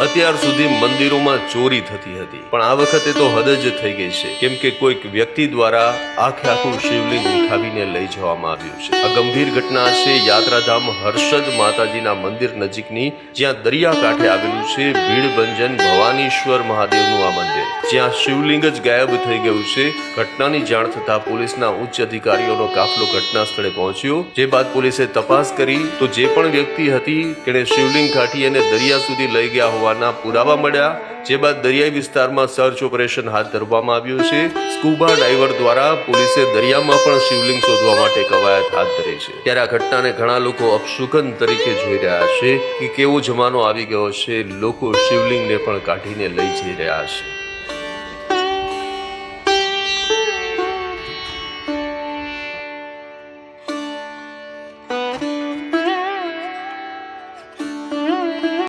અત્યાર સુધી મંદિરોમાં ચોરી થતી હતી, પણ આ વખતે તો હદ જ થઈ ગઈ છે, કેમ કે કોઈક વ્યક્તિ દ્વારા આખું શિવલિંગ ઉઠાવીને લઈ જવામાં આવ્યું છે। આ ગંભીર ઘટના છે યાત્રાધામ હર્ષદ માતાજીના મંદિર નજીકની, જ્યાં દરિયા કાંઠે આવેલું છે ભીડભંજન ભવાનીશ્વર મહાદેવનું આ મંદિર, જ્યાં શિવલિંગ જ ગાયબ થઈ ગયું છે। ઘટનાની જાણ થતા પોલીસના ઉચ્ચ અધિકારીઓનો કાફલો ઘટના સ્થળે પહોંચ્યો, જે બાદ પોલીસે તપાસ કરી તો જે પણ વ્યક્તિ હતી તેણે શિવલિંગ કાઢી અને દરિયા સુધી લઈ ગયા હોવાના પુરાવા મળ્યા, જે બાદ દરિયાઈ વિસ્તારમાં સર્ચ ઓપરેશન હાથ ધરવામાં આવ્યું છે। સ્કૂબા ડાઈવર દ્વારા પોલીસે દરિયામાં પણ શિવલિંગ શોધવા માટે કવાયત હાથ ધરી છે। ત્યારે આ ઘટનાને ઘણા લોકો અપશુકન તરીકે જોઈ રહ્યા છે કે કેવો જમાનો આવી ગયો છે, લોકો શિવલિંગને પણ કાઢીને લઈ જઈ રહ્યા છે।